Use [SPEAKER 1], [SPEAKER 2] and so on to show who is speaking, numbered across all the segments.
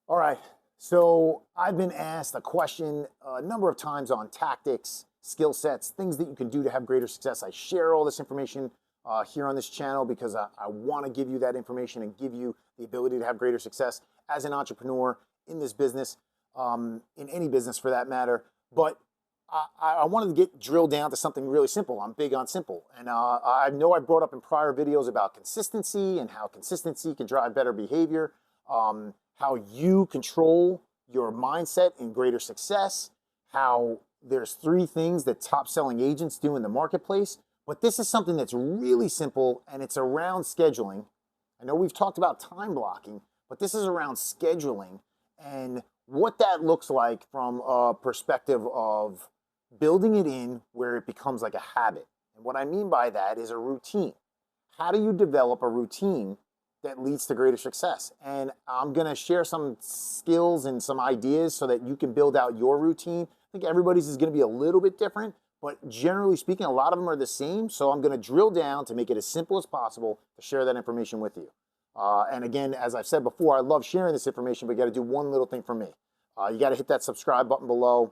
[SPEAKER 1] All right. So I've been asked a question a number of times on tactics, skill sets, things that you can do to have greater success. I share all this information here on this channel because I want to give you that information and give you the ability to have greater success as an entrepreneur in this business, in any business for that matter. But I wanted to get drilled down to something really simple. I'm big on simple. And I know I brought up in prior videos about consistency and how consistency can drive better behavior. How you control your mindset and greater success, how there's three things that top selling agents do in the marketplace. But this is something that's really simple and it's around scheduling. I know we've talked about time blocking, but this is around scheduling and what that looks like from a perspective of building it in where it becomes like a habit. And what I mean by that is a routine. How do you develop a routine that leads to greater success? And I'm going to share some skills and some ideas so that you can build out your routine. I think everybody's is going to be a little bit different, but generally speaking, a lot of them are the same. So I'm going to drill down to make it as simple as possible to share that information with you. And again, as I've said before, I love sharing this information, but you got to do one little thing for me. You got to hit that subscribe button below,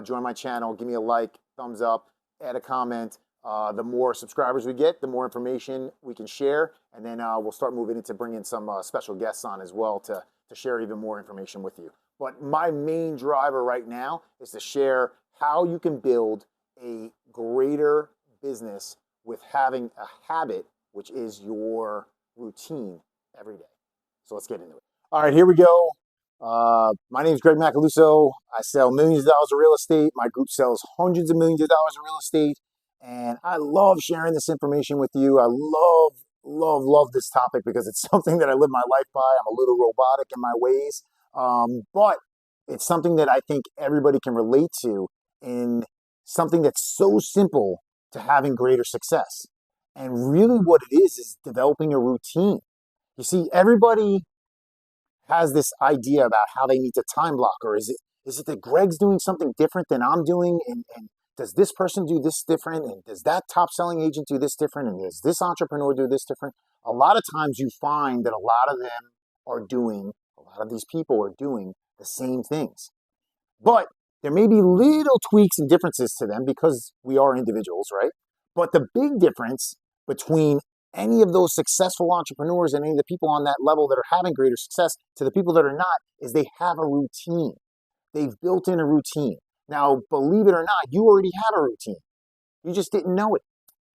[SPEAKER 1] join my channel, give me a like, thumbs up, add a comment. The more subscribers we get, the more information we can share, and then we'll start moving into bringing some special guests on as well to share even more information with you. But my main driver right now is to share how you can build a greater business with having a habit, which is your routine every day. So let's get into it. All right, here we go. My name is Greg Macaluso. I sell millions of dollars of real estate. My group sells hundreds of millions of dollars of real estate. And I love sharing this information with you. I love this topic because it's something that I live my life by. I'm a little robotic in my ways, but it's something that I think everybody can relate to in something that's so simple to having greater success. And really, what it is developing a routine. You see, everybody has this idea about how they need to time block, or is it that Greg's doing something different than I'm doing, and does this person do this different, and does that top selling agent do this different, and does this entrepreneur do this different? A lot of times you find that a lot of these people are doing the same things, but there may be little tweaks and differences to them because we are individuals, right? But the big difference between any of those successful entrepreneurs and any of the people on that level that are having greater success to the people that are not is they have a routine. They've built in a routine. Now, believe it or not, you already have a routine. You just didn't know it.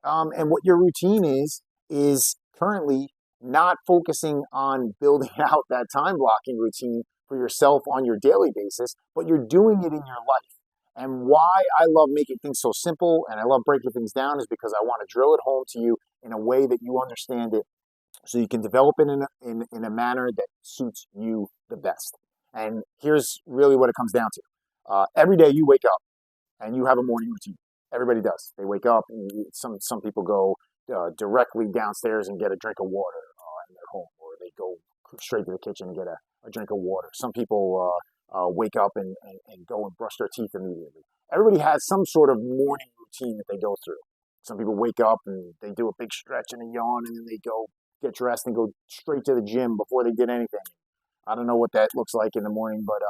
[SPEAKER 1] And what your routine is currently not focusing on building out that time blocking routine for yourself on your daily basis, but you're doing it in your life. And why I love making things so simple and I love breaking things down is because I want to drill it home to you in a way that you understand it so you can develop it in a manner that suits you the best. And here's really what it comes down to. Every day you wake up and you have a morning routine. Everybody does. They wake up and some people go directly downstairs and get a drink of water in their home, or they go straight to the kitchen and get a drink of water. Some people wake up and go and brush their teeth immediately. Everybody has some sort of morning routine that they go through. Some people wake up and they do a big stretch and a yawn, and then they go get dressed and go straight to the gym before they did anything. I don't know what that looks like in the morning, but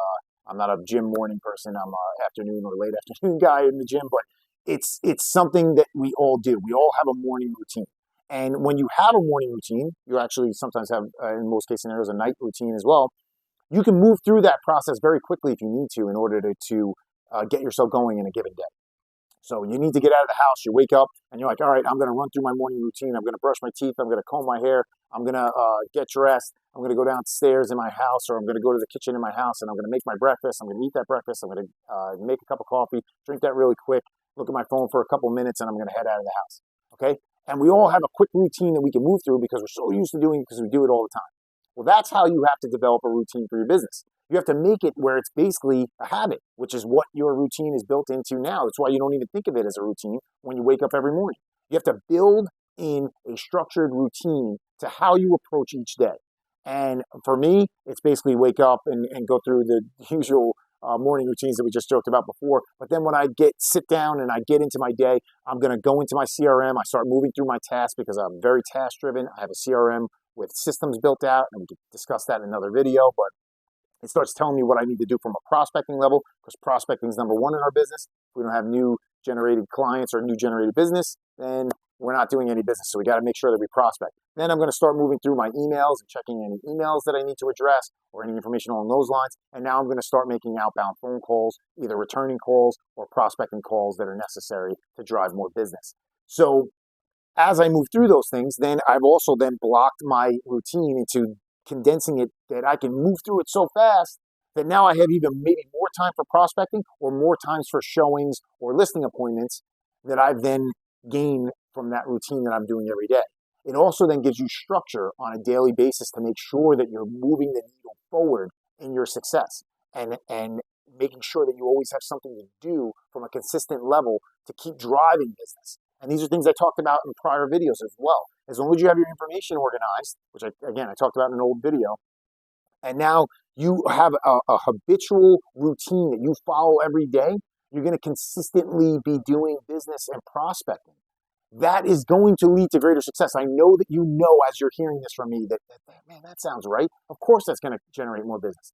[SPEAKER 1] I'm not a gym morning person. I'm a afternoon or late afternoon guy in the gym, but it's something that we all do. We all have a morning routine. And when you have a morning routine, you actually sometimes have, in most case scenarios, a night routine as well. You can move through that process very quickly if you need to in order to get yourself going in a given day. So you need to get out of the house. You wake up and you're like, all right, I'm going to run through my morning routine. I'm going to brush my teeth. I'm going to comb my hair. I'm going to get dressed. I'm going to go downstairs in my house, or I'm going to go to the kitchen in my house, and I'm going to make my breakfast. I'm going to eat that breakfast. I'm going to make a cup of coffee, drink that really quick, look at my phone for a couple minutes, and I'm going to head out of the house. Okay? And we all have a quick routine that we can move through because we're so used to doing it because we do it all the time. Well, that's how you have to develop a routine for your business. You have to make it where it's basically a habit, which is what your routine is built into now. That's why you don't even think of it as a routine when you wake up every morning. You have to build in a structured routine to how you approach each day. And for me, it's basically wake up and go through the usual morning routines that we just joked about before. But then when I sit down and I get into my day, I'm going to go into my CRM. I start moving through my tasks because I'm very task driven. I have a CRM with systems built out, and we could discuss that in another video. But It starts telling me what I need to do from a prospecting level, because prospecting is number one in our business. If we don't have new generated clients or new generated business, then we're not doing any business. So we got to make sure that we prospect. Then I'm going to start moving through my emails and checking any emails that I need to address or any information along those lines. And now I'm going to start making outbound phone calls, either returning calls or prospecting calls that are necessary to drive more business. So as I move through those things, then I've also then blocked my routine into condensing it, that I can move through it so fast that now I have even maybe more time for prospecting or more times for showings or listing appointments that I've then gained from that routine that I'm doing every day. It also then gives you structure on a daily basis to make sure that you're moving the needle forward in your success, and making sure that you always have something to do from a consistent level to keep driving business. And these are things I talked about in prior videos as well. As long as you have your information organized, which I talked about in an old video, and now you have a habitual routine that you follow every day, you're going to consistently be doing business and prospecting. That is going to lead to greater success. I know that you know, as you're hearing this from me, that man, that sounds right. Of course that's going to generate more business.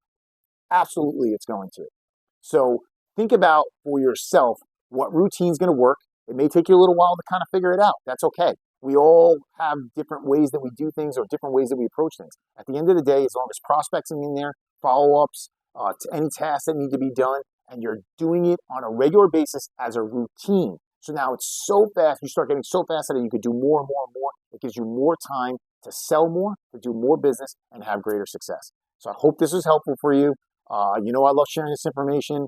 [SPEAKER 1] Absolutely, it's going to. So think about for yourself what routine is going to work. It may take you a little while to kind of figure it out. That's okay. We all have different ways that we do things or different ways that we approach things. At the end of the day, as long as prospecting in there, follow-ups, to any tasks that need to be done, and you're doing it on a regular basis as a routine. So now it's so fast, you start getting so fast that you could do more and more and more. It gives you more time to sell more, to do more business, and have greater success. So I hope this is helpful for you. You know I love sharing this information.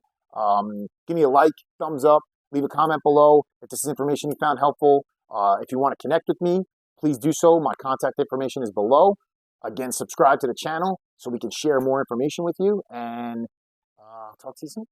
[SPEAKER 1] Give me a like, thumbs up, leave a comment below if this is information you found helpful. If you want to connect with me, please do so. My contact information is below. Again, subscribe to the channel so we can share more information with you, and talk to you soon.